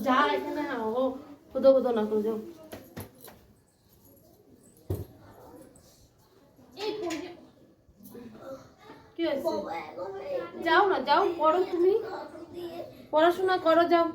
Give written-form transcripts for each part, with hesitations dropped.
যা এখানে ও কোদো কোদো না করে যাও। কি হয়েছে? যাও না, যাও পড়ো, তুমি পড়াশোনা করো, যাও।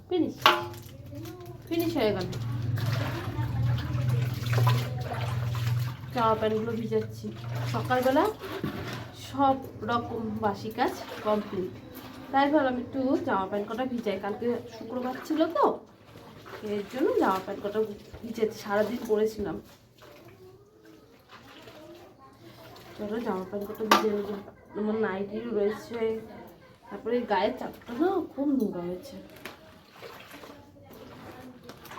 ফিনিশ ফিনিশ হয়ে গেল। জামা প্যান্টগুলো ভিজাচ্ছি। সকালবেলা সব রকম বাসি কাজ কমপ্লিট, তাই ভাবলাম একটু জামা প্যান্ট কটা ভিজাই। কালকে শুক্রবার ছিল তো, এর জন্য জামা প্যান্ট কটা ভিজেছি, সারাদিন পরেছিলাম। চলো জামা প্যান্ট কটা ভিজে নিয়ে, আমার নাইটিও রয়েছে, তারপরে গায়ের চাপটা না খুব নোংরা হয়েছে।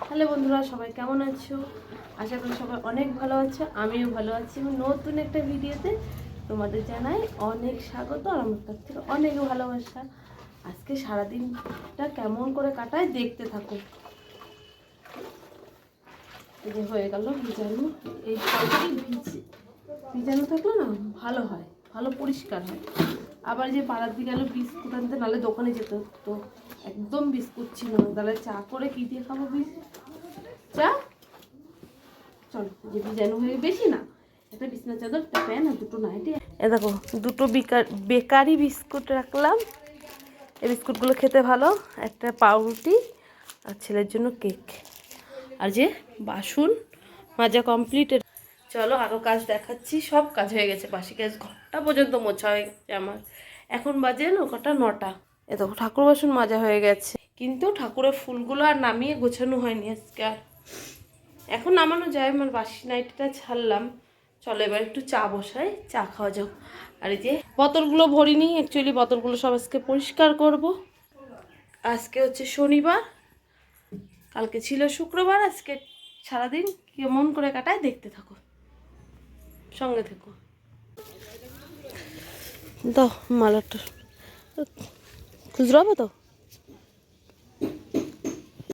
হ্যালো বন্ধুরা, সবাই কেমন আছো? আশা করি সবাই অনেক ভালো আছো, আমিও ভালো আছি। এবং নতুন একটা ভিডিওতে তোমাদের জানাই অনেক স্বাগত আর আমার কাছ থেকে অনেক ভালোবাসা। আজকে সারাদিনটা কেমন করে কাটায় দেখতে থাকো। এই যে হয়ে গেল ভিজানো, এই জলটি ভিজানো থাকলে না ভালো হয়, ভালো পরিষ্কার হয়। আবার যে পাড়ার দিকে গেলো বিস্কুট আনতে, নাহলে দোকানে যেতে হতো, একদম বিস্কুট ছিল না, তাহলে চা করে কি দিয়ে খাবো? চা। চলো, যে ভিজানো হয়ে বেশি না, একটা বিছনা চাদর, একটা প্যান আর দুটো নাইটি। এ দেখো দুটো বেকারি বিস্কুট রাখলাম, এই বিস্কুটগুলো খেতে ভালো। একটা পাউরুটি আর ছেলের জন্য কেক। আর যে বাসন মাজা কমপ্লিট। চলো আরও কাজ দেখাচ্ছি। সব কাজ হয়ে গেছে, বাসি কাজ, ঘরটা পর্যন্ত মোছা হয়ে গেছে আমার। এখন বাজে কটা 9টা। এ দেখো ঠাকুর বাসন মাজা হয়ে গেছে, কিন্তু ঠাকুরের ফুলগুলো আর নামিয়ে গোছানো হয়নি আজকে। আর এখন নামানো যায়, আমার বাসি নাইটিটা ছাড়লাম। চলো এবার একটু চা বসাই, চা খাওয়া যাও। আর এই যে বোতলগুলো ভরিনি, অ্যাকচুয়ালি বোতলগুলো সব আজকে পরিষ্কার করব। আজকে হচ্ছে শনিবার, কালকে ছিল শুক্রবার। আজকে সারাদিন কেমন করে কাটায় দেখতে থাকো, সঙ্গে থেকো। দাও মালাটা, খুচরো হবে তো।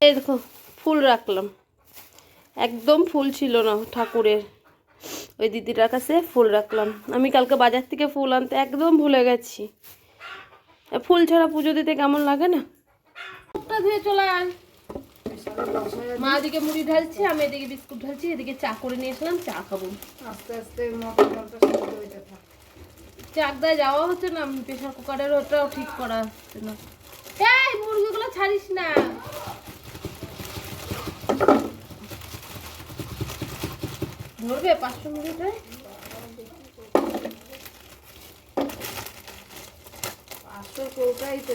এই দেখো ফুল রাখলাম, একদম ফুল ছিল না ঠাকুরের, ওই দিদিটার কাছে ফুল রাখলাম। আমি কালকে বাজার থেকে ফুল আনতে একদম ভুলে গেছি। ফুল ছাড়া পুজো দিতে কেমন লাগে না। ধুয়ে চলে আয়। মা এদিকে মুড়ি ঢালছে, আমি এদিকে বিস্কুট ঢালছি, এদিকে চা করে নিয়ে এসলাম, চা খাবো। আস্তে আস্তে চাকদায় যাওয়া হচ্ছে না, প্রেশার কুকারের ওটাও ঠিক করা হচ্ছে না। এই মুরগিগুলো ছাড়িস না। ধরবে 500 মিনিটে? 500 কোটাই তো।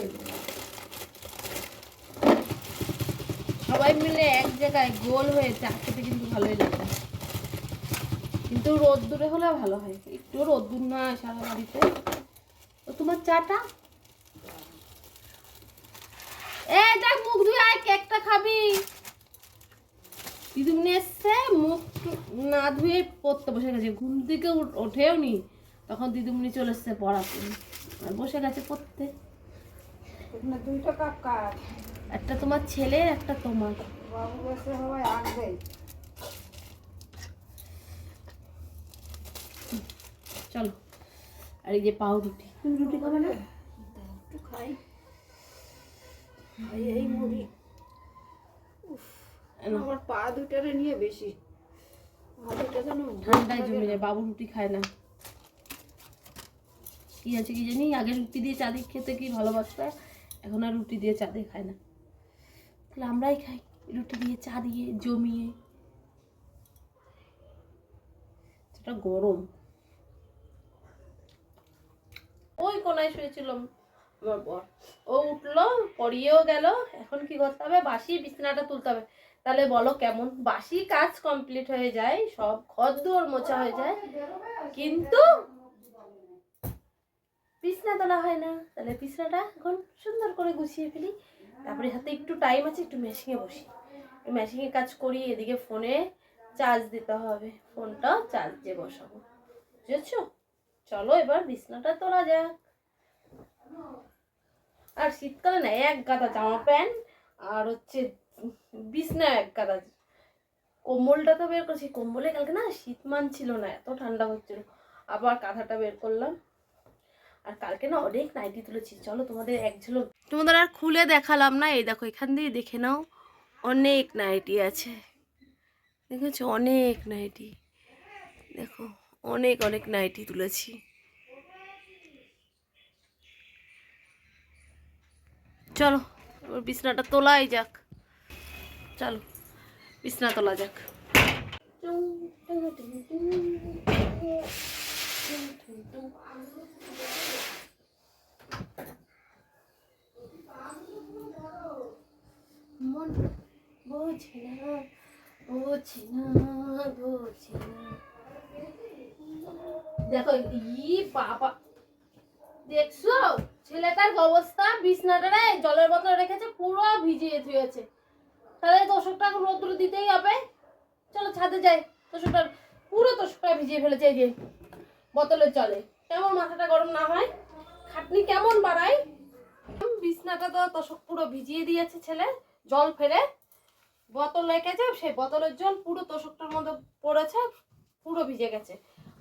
সবাই মিলে এক জায়গায় গোল হয়ে চা খেতে কিন্তু ভালোই লাগে, কিন্তু রোদ্দুরে হলে ভালো হয়। একটু রোদ্দুর না সারা বাড়িতে। তো তোমার চাটা দেখ, মুখ ধুয়ে আয়, কেকটা খাবি। দিদিমনি এসছে, মুখ না ধুয়ে পড়তে বসে গেছে, ঘুম থেকে ওঠেও নি, তখন দিদিমনি চলে এসছে পড়াতে, বসে গেছে পড়তে। দুইটা কাপ কার, একটা তোমার ছেলের, একটা তোমার। বাবু বসে সবাই আসবে। চলো। আর এই যে পাউরুটি, তুমি রুটি খাবে না? একটু খাই। এই মুড়ি, আমার পা দুটারে নিয়ে বেশি ঠান্ডায় জমে যায়। বাবু রুটি খায় না, কি আছে কি জানি। আগে রুটি দিয়ে চা দিয়ে খেতে কি ভালোবাসতো, এখন আর রুটি দিয়ে চা দিয়ে খায় না। তাহলে আমরাই খাই রুটি দিয়ে চা দিয়ে জমিয়ে। সেটা গরম। ওই কোনায় শুয়েছিলাম আমার বর, ও উঠলো, পড়িয়েও গেল। এখন কি করতে হবে? বাসি বিছানাটা তুলতে হবে। তাহলে বলো কেমন বাসি কাজ কমপ্লিট হয়ে যায়, সব ঘর দুয়ার মোছা হয়ে যায়, কিন্তু বিছানা তোলা হয় না। তাহলে বিছানাটা এখন সুন্দর করে গুছিয়ে ফেলি। তারপরে হাতে একটু টাইম আছে, একটু মেশিনে বসি, মেশিনে কাজ করি। এদিকে ফোনে চার্জ দিতে হবে, ফোনটা চার্জ দিয়ে বসাবো, বুঝেছো? চলো এবার বিছানাটা তোলা যাক। আর শীতকালে না এক গাদা জামা প্যান্ট আর হচ্ছে বিছনা এক গাদা, কম্বলটা তো বের করছি, কম্বলে কালকে না শীত মানছিল না, এত ঠান্ডা হচ্ছিল। আবার কাঁথাটা বের করলাম। আর কালকে না অনেক নাইটি তুলেছি, চলো তোমাদের এক ঝলক, তোমাদের আর খুলে দেখালাম না। এই দেখো এখান দিয়ে দেখে নাও, অনেক নাইটি আছে, দেখেছো অনেক নাইটি, দেখো অনেক অনেক নাইটি তুলেছি। চলো এবার বিছনাটা তোলাই যাক, চলো বিছনা তোলা যাক। মন বোঝে না, বোঝে না, বোঝে না। দেখো ই বাবা, দেখছো ছেলেটার অবস্থা, বিছনাটা জলের বোতল রেখেছে পুরো ভিজিয়ে ধুয়েছে। তাহলে তোষকটা রোদ্দুরে দিতেই হবে। চলো ছাদে যাই, তোষকটা পুরো তোষকটা ভিজিয়ে ফেলেছে এই যে বোতলের জলে। কেমন মাথাটা গরম না হয়, খাটনি কেমন বাড়ায়। বিছনাটা তো তোষক পুরো ভিজিয়ে দিয়েছে ছেলে, জল ফেলে বোতল রেখেছে, সেই বোতলের জল পুরো তোষকটার মধ্যে পড়েছে, পুরো ভিজে গেছে।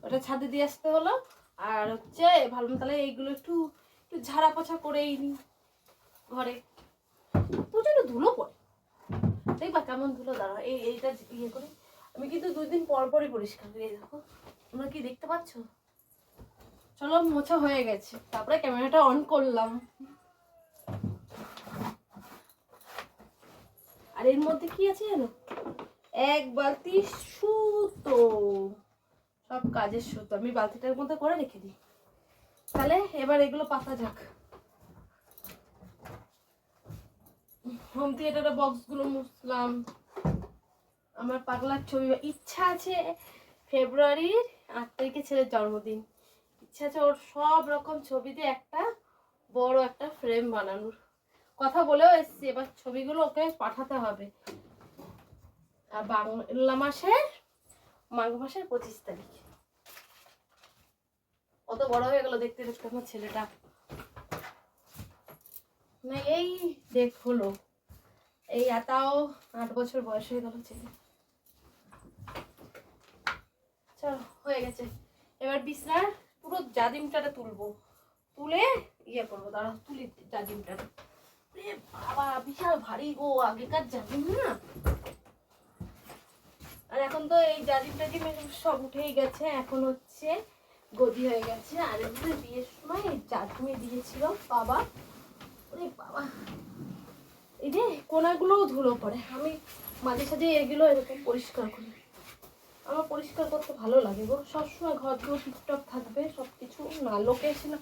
ওটা ছাদে দিয়ে আসতে হলো। আর হচ্ছে ভাবলাম তাহলে এইগুলো একটু একটু ঝাড়া পোছা করেই নি ঘরে, প্রচন্ড ধুলো পড়ে, দেখবা কেমন ধুলো দাঁড়া। এইটা ইয়ে করে আমি কিন্তু 2 দিন পর পরই পরিষ্কার করি। দেখো তোমরা কি দেখতে পাচ্ছ? চলো মোছা হয়ে গেছে, তারপরে ক্যামেরাটা অন করলাম। আর এর মধ্যে কি আছে জানো, এক বালতি সুতো, সব কাজের সুতো আমি বালতিটার মধ্যে করে রেখে দিই। তাহলে এবার এগুলো পাতা যাক। হোম থিয়েটারের বক্সগুলো মুছলাম। আমার পাগলার ছবি, ইচ্ছা আছে ফেব্রুয়ারির 8 তারিখে ছেলের জন্মদিন, ইচ্ছা আছে ওর সব রকম ছবি দিয়ে একটা বড় একটা ফ্রেম বানানোর কথা বলেও এসছি। এবার ছবিগুলো ওকে পাঠাতে হবে। আর বাংলা মাসের মাঘ মাসের 25 তারিখ। কত বড় হয়ে গেল দেখতে দেখতে আমার ছেলেটা, না এই দেখ হলো এই তাও 8 বছর বয়স হয়ে গেল ছেলে। চলো হয়ে গেছে, এবার বিছনার পুরো জাজিমটাটা তুলবো, তুলে ইয়ে করবো। দাঁড়া তুলি জাজিমটাটা, বাবা বিশাল ভারী গো, আগেকার জাজিম না। আর এখন তো এই জাজিম টাজিম সব উঠেই গেছে, এখন হচ্ছে গদি হয়ে গেছে। আর এগুলো বিয়ের সময় জাজিমে দিয়েছিল বাবা, ওরে বাবা এই যে কোনাগুলোও ধুলো পড়ে। আমি মাঝে সাঝে এগুলো এরকম পরিষ্কার করি, আমার পরিষ্কার করতে ভালো লাগে গো। সবসময় ঘর ধুয়ে টিপটপ থাকবে সব কিছু, না লোকে এসে না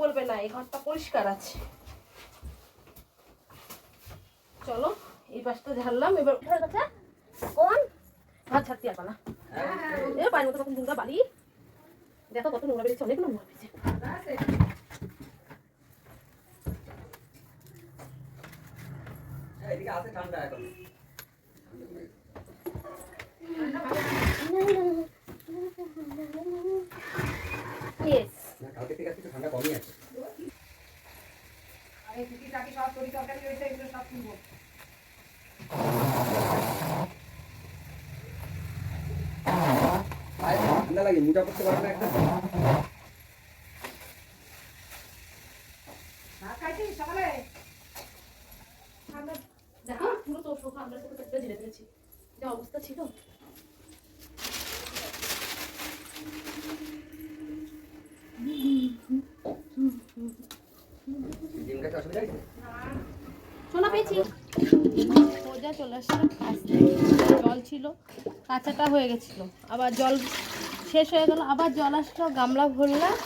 বলবে না এই ঘরটা পরিষ্কার আছে। চলো এই পাশটা ঝাড়লাম, এবার উঠে গেছে কোন ঘর ছাড়তে আর না এর পায়ের মতো নোংরা বালি। দেখো কত নোংরা বেরিয়েছে, অনেক নোংরা বেরিয়েছে। এদিকে আছে ঠান্ডা এখন। ইয়েস না কালকে থেকে একটু ঠান্ডা কমই আছে। আরে কি টাকি সব তরি তরকারি হয়েছে, এগুলো সব তুলবো। ঠান্ডা লাগে, মোটা করতে পারবে না একটা। ভাত খাইছিস সকালে? দেখো পুরো তোর সোফা আমরা সাথে ঝেড়ে দিয়েছি, যা অবস্থা ছিল। ডিম কাছে অসুবিধা আছে? শোনা পেয়েছি সোজা চলে আসলাম আসতে, জল ছিল কাঁচাটা হয়ে গেছিলো, আবার জল শেষ হয়ে গেল, আবার জল আসলো, গামলা ভরলাম,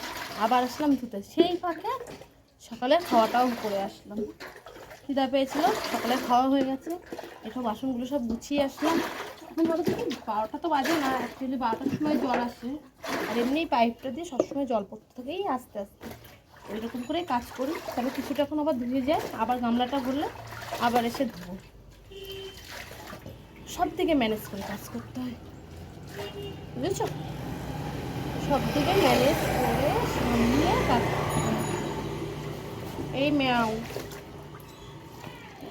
আবার আসলাম ধুতে। সেই ফাঁকে সকালে খাওয়াটাও করে আসলাম, খিদা পেয়েছিল, সকালে খাওয়া হয়ে গেছে। এসব বাসনগুলো সব গুছিয়ে আসলাম। এখন ভাবছি কি 12টা তো বাজে না, অ্যাকচুয়ালি 12টার সময় জল আসে, আর এমনি পাইপটা দিয়ে সবসময় জল পড়তে থাকে এই আস্তে আস্তে, ওইরকম করে কাজ করি। তাহলে কিছুটা এখন আবার ধুয়ে যায়, আবার গামলাটা ভরলে আবার এসে ধুবো। সব থেকে ম্যানেজ করে কাজ করতে হয়, বুঝেছো? সব থেকে ম্যানেজ করে সামলিয়ে কাজ করতে হয়। এই ম্যাও,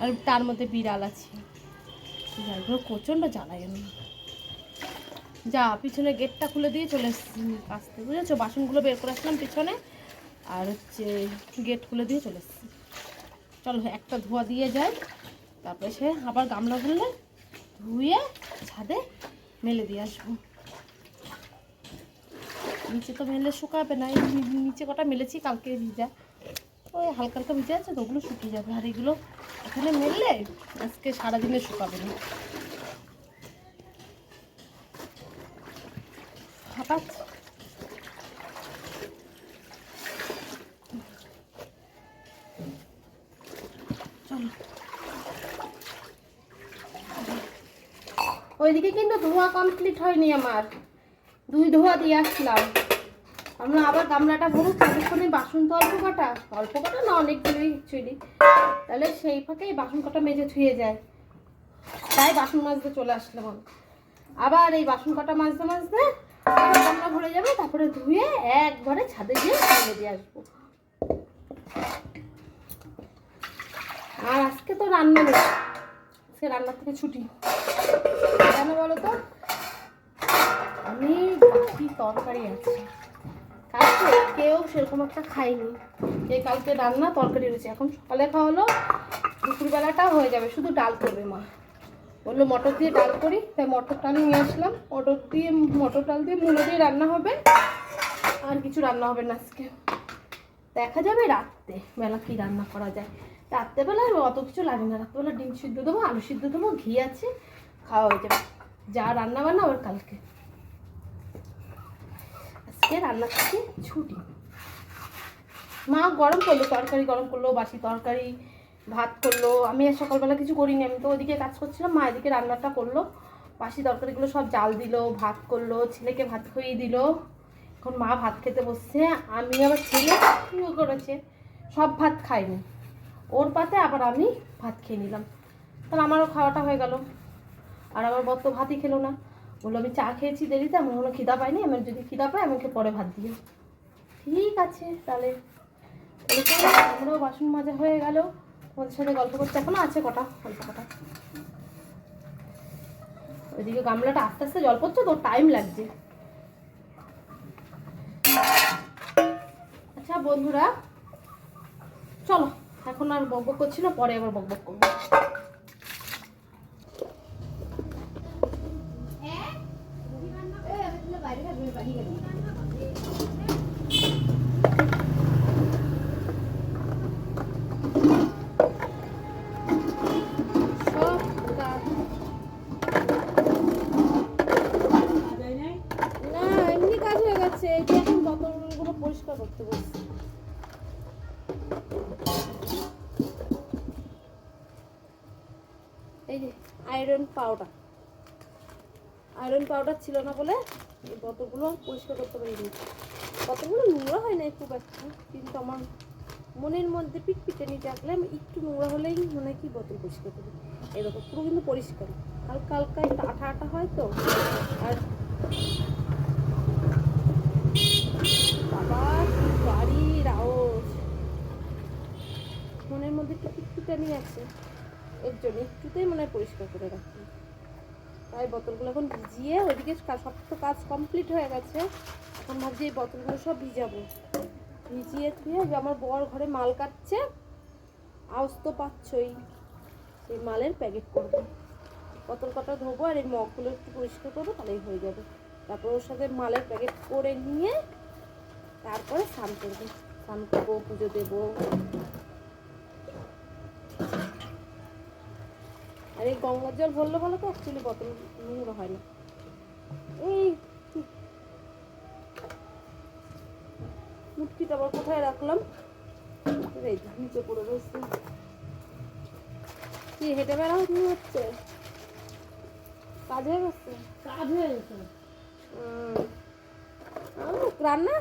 আর তার মধ্যে বিড়াল আছে, বিড়ালগুলো প্রচণ্ড জ্বালায় আমি। যা পিছনে গেটটা খুলে দিয়ে চলে এসেছি আসতে, বুঝেছো? বাসনগুলো বের করে আসলাম পিছনে, আর হচ্ছে গেট খুলে দিয়ে চলে এসেছি। চলো একটা ধোয়া দিয়ে যায়, তারপরে সে আবার গামলা ভরলে ধুয়ে ছাদে মেলে দিয়ে আসবো। নিচে তো মেলে শুকাবে না, এই নিচে কটা মেলেছি কালকে ভিজা, ওই হালকা হালকা ভিজা আছে তো, ওগুলো শুকিয়ে যাবে। আর এগুলো এখানে মেললে আজকে সারাদিনে শুকাবে না। হঠাৎ চলো, ওইদিকে কিন্তু ধোয়া কমপ্লিট হয়নি আমার, 2 ধোয়া দিয়ে আসলাম। আমরা আবার গামলাটা ভরুক, ততক্ষণে বাসন তো অল্প কটা না, অনেকগুলোই অ্যাকচুয়ালি, তাহলে সেই ফাঁকেই বাসন কটা মেজে ধুয়ে যায়, তাই বাসন মাজতে চলে আসলাম আমি। আবার এই বাসন কটা মাজতে মাজতে গামলা ভরে যাবে, তারপরে ধুয়ে একবারে ছাদে গিয়ে মেলে দিয়ে আসবো। আর আজকে তো রান্না নেই, আজকে রান্নার থেকে ছুটি। কেন বলো তো, আমি বাকি তরকারি আছে, কালকে কেউ সেরকম একটা খাইনি, যে কালকে রান্না তরকারি রয়েছে। এখন সকালে খাওয়া হলো, দুপুরবেলাটা হয়ে যাবে, শুধু ডাল করবে মা, বললো মটর দিয়ে ডাল করি, তাই মটর ডাল নিয়ে আসলাম। মটর ডাল দিয়ে মূলো দিয়ে রান্না হবে, আর কিছু রান্না হবে না আজকে। দেখা যাবে রাত্রে বেলা কি রান্না করা যায়। রাত্রেবেলা অত কিছু লাগে না, রাত্রেবেলা ডিম সিদ্ধ দেবো, আলু সিদ্ধ দেবো, ঘি আছে, খাওয়া হয়ে যাবে। যা রান্না বান্না আবার কালকে, আজকে রান্না থেকে ছুটি। মা গরম করলো তরকারি, গরম করলো বাসি তরকারি, ভাত করলো। আমি আর সকালবেলা কিছু করিনি, আমি তো ওইদিকে কাজ করছিলাম, মা এদিকে রান্নাটা করলো। বাসি তরকারিগুলো সব জাল দিল, ভাত করলো, ছেলেকে ভাত খাইয়ে দিল। এখন মা ভাত খেতে বসছে, আমি আবার ছেলে করেছে, সব ভাত খাইনি, ওর পাতে আবার আমি ভাত খেয়ে নিলাম, তাহলে আমারও খাওয়াটা হয়ে গেল। আর আমার বর তো ভাতই খেলো না, বললো আমি চা খেয়েছি দেরিতে, আমার কোনো খিদা পাইনি, আমার যদি খিদা পায় আমাকে পরে ভাত দিও। ঠিক আছে তাহলে, আমরাও বাসন মাজা হয়ে গেল, তোমাদের সাথে গল্প করতে এখনো আছে কটা, অল্প কটা। ওইদিকে গামলাটা আস্তে আস্তে জল পড়ছে তো, টাইম লাগছে। আচ্ছা বন্ধুরা, চলো এখন আর বকবক করছি না, পরে আবার বকবক করবো। পরিষ্কার করতে বলছি। এই যে আয়রন পাউডার ছিল না বলে এই বোতলগুলো পরিষ্কার করতে পারিনি। বোতলগুলো নোংরা হয় না খুব একটা, কিন্তু আমার মনের মধ্যে পিটপিটে নিয়ে রাখলে আমি একটু নোংরা হলেই মনে হয় কি বোতল পরিষ্কার করি। এই দেখো পুরো কিন্তু পরিষ্কার, হালকা হালকা একটু আঠা আঠা হয় তো। আর বাবা কি গাড়ির আওয়াজ, মনের মধ্যে একটু পিটপিটানি আছে, এর জন্য একটুতেই মনে হয় পরিষ্কার করে রাখি। তাই বোতলগুলো এখন ভিজিয়ে, ওইদিকে সব তো কাজ কমপ্লিট হয়ে গেছে, এখন ভাবছি এই বোতলগুলো সব ভিজাবো, ভিজিয়ে ধুয়ে। আমার বর ঘরে মাল কাটছে, আওয়াজ তো পাচ্ছই, সেই মালের প্যাকেট করবো। বোতল কটা ধোবো আর এই মগগুলো একটু পরিষ্কার করবো, তাহলেই হয়ে যাবে। তারপর ওর সাথে মালের প্যাকেট করে নিয়ে তারপরে স্নান করবো, পুজো দেবো। আর এই গঙ্গার জল ভরলে বলো তো অ্যাকচুয়ালি বোতল নোংরা হয় না। এই মুটকিটা আবার কোথায় রাখলাম, এই নিচে পড়ে রয়েছে। কি হেঁটে বেড়া হচ্ছে, কাজ হয়ে গেছে, রান্না।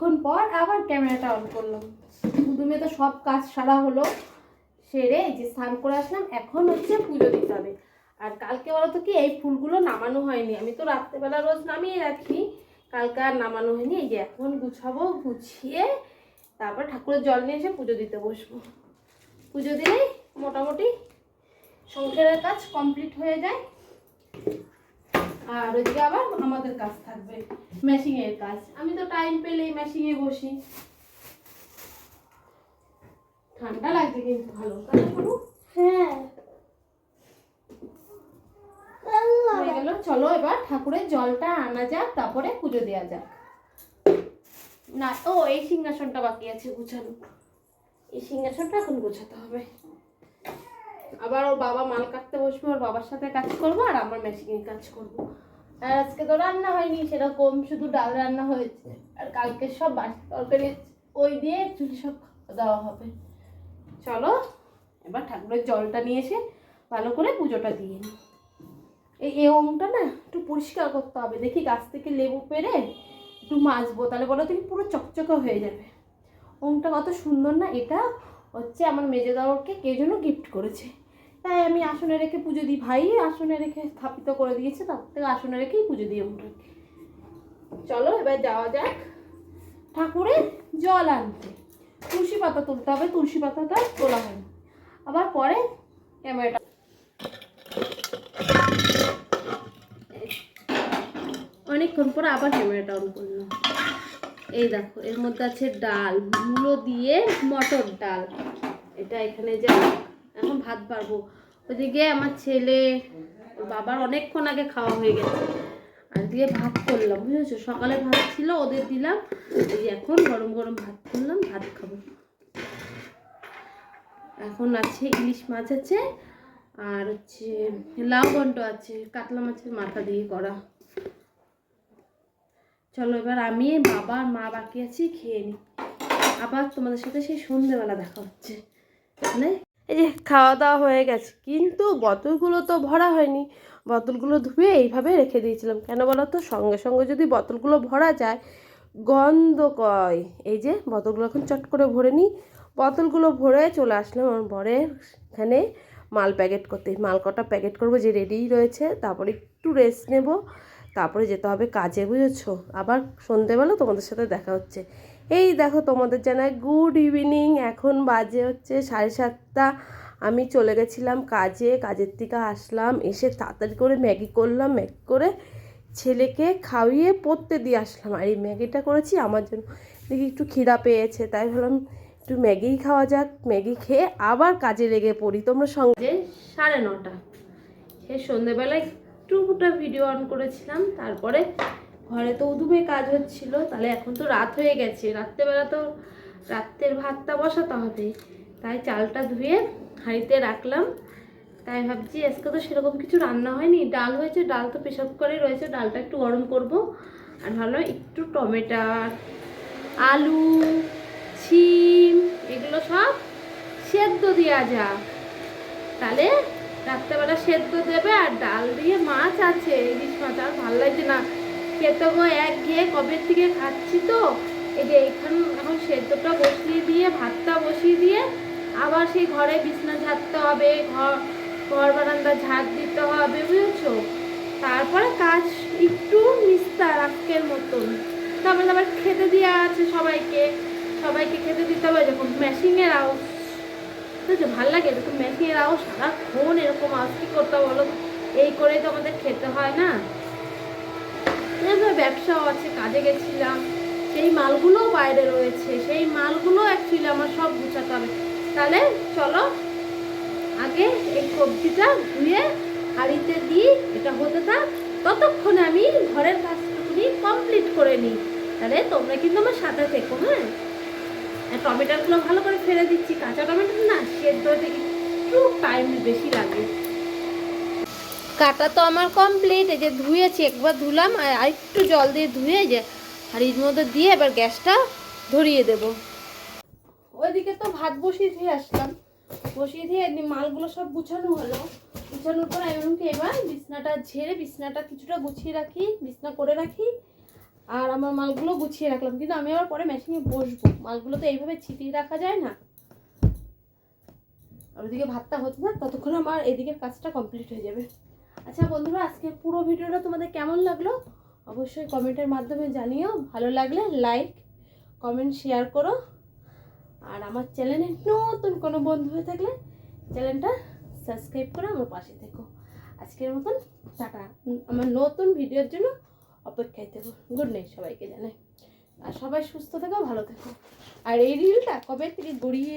অনেকক্ষণ পর আবার ক্যামেরাটা অন করলাম। প্রথমে তো সব কাজ সারা হলো, সেরে এই যে স্নান করে আসলাম। এখন হচ্ছে পুজো দিতে হবে। আর কালকে বলো তো কি, এই ফুলগুলো নামানো হয়নি, আমি তো রাত্রেবেলা রোজ নামিয়ে রাখি, কালকে আর নামানো হয়নি। এই যে এখন গুছাবো, গুছিয়ে তারপর ঠাকুরের জল নিয়ে এসে পুজো দিতে বসবো। পুজো দিলেই মোটামুটি সংসারের কাজ কমপ্লিট হয়ে যায়। আর ওইদিকে আবার আমাদের কাজ থাকবে, মেশিংয়ের কাজ। আমি তো টাইম পেলেই মেশিংয়ে বসি। ঠান্ডা লাগছে কিন্তু ভালো, তাই না বলো? হ্যাঁ হয়ে গেল, চলো এবার ঠাকুরের জলটা আনা যাক, তারপরে পুজো দেওয়া যাক। না, ও এই সিংহাসনটা বাকি আছে গুছানো, এই সিংহাসনটা এখন গোছাতে হবে। আবার ওর বাবা মাল কাটতে বসবে, ওর বাবার সাথে কাজ করবো আর আমার মেশিনের কাজ করবো। আর আজকে তো রান্না হয়নি সেরকম, শুধু ডাল রান্না হয়েছে। আর কালকে সব বাসি তরকারি ওই দিয়ে একচুয়ালি সব দেওয়া হবে। চলো এবার ঠাকুরের জলটা নিয়ে এসে ভালো করে পুজোটা দিয়ে নিই। এই ওমটা না একটু পরিষ্কার করতে হবে, দেখি গাছ থেকে লেবু পেড়ে একটু মাজবো, তাহলে বলো দেখি পুরো চকচকে হয়ে যাবে। ওমটা কত সুন্দর না, এটা হচ্ছে আমার মেজে দাওয়াকে কে যেন গিফট করেছে, তাই আমি আসনে রেখে পুজো দিই। ভাই আসনে রেখে স্থাপিত করে দিয়েছে, তার থেকে আসনে রেখেই পুজো দিই ওমটাকে। চলো এবার যাওয়া যাক ঠাকুরের জল আনতে। তুলসী পাতা তুলতে হবে, তুলসী পাতাটা তোলা হয়, আবার পরে ক্যামেরাটা। অনেকক্ষণ পরে আবার ক্যামেরাটা অন করলাম। এই দেখো এর মধ্যে আছে ডাল, মূলো দিয়ে মটর ডাল। এটা এখানে যা, এখন ভাত বাড়বো। ওইদিকে আমার ছেলে ওর বাবার অনেকক্ষণ আগে খাওয়া হয়ে গেছে, আর দিয়ে ভাত করলাম, বুঝেছো? সকালে ভাত ছিল ওদের দিলাম, এই যে এখন গরম গরম ভাত করলাম, ভাত খাবো। এখন আছে ইলিশ মাছ আছে, আর হচ্ছে লাউ ঘন্ট আছে, কাতলা মাছের মাথা দিয়ে করা। চলো এবার আমি, বাবা আর মা বাকি আছি, খেয়ে নিই। আবার তোমাদের সাথে সেই সন্ধ্যেবেলা দেখা হচ্ছে। মানে এই যে খাওয়া দাওয়া হয়ে গেছে, কিন্তু বোতলগুলো তো ভরা হয়নি। বোতলগুলো ধুয়ে এইভাবে রেখে দিয়েছিলাম, কেন বলো তো? সঙ্গে সঙ্গে যদি বোতলগুলো ভরা যায় গন্ধ কয়। এই যে বোতলগুলো এখন চট করে ভরে নিই। বোতলগুলো ভরে চলে আসলাম আমার বরের এখানে মাল প্যাকেট করতে। মাল কটা প্যাকেট করবো, যে রেডিই রয়েছে। তারপরে একটু রেস্ট নেব, তারপরে যেতে হবে কাজে, বুঝেছো? আবার সন্ধেবেলা তোমাদের সাথে দেখা হচ্ছে। এই দেখো তোমাদের জানাই গুড ইভিনিং। এখন বাজে হচ্ছে 7:30। আমি চলে গেছিলাম কাজে, কাজের থেকে আসলাম, এসে তাড়াতাড়ি করে ম্যাগি করলাম, ম্যাগি করে ছেলেকে খাইয়ে পড়তে দিয়ে আসলাম। আর এই ম্যাগিটা করেছি আমার জন্য, দেখি একটু খিদা পেয়েছে, তাই ভাবলাম একটু ম্যাগিই খাওয়া যাক। ম্যাগি খেয়ে আবার কাজে লেগে পড়ি। তোমরা সঙ্গে 9:30 সেই সন্ধ্যেবেলায় একটুটা ভিডিও অন করেছিলাম, তারপরে ঘরে তো উদুমে কাজ হচ্ছিল। তাহলে এখন তো রাত হয়ে গেছে, রাত্রেবেলা তো রাত্রের ভাতটা বসাতে হবে, তাই চালটা ধুয়ে হাঁড়িতে রাখলাম। তাই ভাবছি আজকে তো সেরকম কিছু রান্না হয়নি, ডাল হয়েছে, ডাল তো প্রেসার কুকারেই রয়েছে, ডালটা একটু গরম করব। আর ভালো একটু টমেটো, আলু, শিম এগুলো সব সেদ্ধ দেওয়া যাক, তাহলে রাত্রেবেলা সেদ্ধ দেবে। আর ডাল দিয়ে মাছ আছে, ইলিশ মাছ, আর ভালো লাগছে না খেতে গো, একঘেয়ে কবে থেকে খাচ্ছি। তো এই যে এখন সেদ্ধটা বসিয়ে দিয়ে, ভাতটা বসিয়ে দিয়ে আবার সেই ঘরে বিছনা ঝাড়তে হবে, ঘর বারান্দা ঝাড় দিতে হবে, বুঝেছো? তারপরে কাজ একটু নিস্তার আজকের মতন। তারপরে আবার খেতে দেওয়া আছে সবাইকে খেতে দিতে হবে। যখন মেশিনের আওয়াজ, বুঝেছো, ভালো লাগে এরকম মেশিনের আওয়াজ, সারাক্ষণ এরকম আওয়াজ কি করতে বলো? এই করেই তো আমাদের খেতে হয় না। ব্যবসাও আছে, কাজে গেছিলাম, সেই মালগুলোও বাইরে রয়েছে, সেই মালগুলো অ্যাকচুয়ালি আমার সব গুছাতে হবে। তাহলে চলো আগে এই সবজিটা ধুয়ে হাঁড়িতে দিই, এটা হতে থাক, ততক্ষণে আমি ঘরের কাজটুকুনি কমপ্লিট করে নিই। তাহলে তোমরা কিন্তু আমার সাথে থেকো। হ্যাঁ, টমেটোগুলো ভালো করে ফেলে দিচ্ছি, কাঁচা টমেটো না সেদ্ধ হতে একটু টাইম বেশি লাগে। কাটা তো আমার কমপ্লিট, এই যে ধুয়েছি, একবার ধুলাম আর একটু জল দিয়ে ধুয়ে যে হাঁড়ির মধ্যে দিয়ে এবার গ্যাসটা ধরিয়ে দেব। ওইদিকে তো ভাত বসিয়ে দিয়ে আসলাম, বসিয়ে দিয়ে মালগুলো সব গুছানো হলো। গুছানোর পর এমনকি এবার বিছনাটা ঝেড়ে বিছনাটা কিছুটা গুছিয়ে রাখি, বিছনা করে রাখি, আর আমার মালগুলো গুছিয়ে রাখলাম, কিন্তু আমি আবার পরে মেশিনে বসবো। মালগুলো তো এইভাবে ছিটিয়ে রাখা যায় না। আর ওদিকে ভাতটা হতে থাক, ততক্ষণ আমার এদিকের কাজটা কমপ্লিট হয়ে যাবে। আচ্ছা বন্ধুরা, আজকের পুরো ভিডিওটা তোমাদের কেমন লাগলো অবশ্যই কমেন্টের মাধ্যমে জানিও। ভালো লাগলে লাইক কমেন্ট শেয়ার করো। আর আমার চ্যানেলে নতুন কোনো বন্ধু হয়ে থাকলে চ্যানেলটা সাবস্ক্রাইব করে আমার পাশে থেকো। আজকের মতন টাটা। আমার নতুন ভিডিওর জন্য অপেক্ষায় থেকো। গুড নাইট সবাইকে জানাই। আর সবাই সুস্থ থেকো, ভালো থেকো। আর এই রিলটা কবে থেকে গড়িয়ে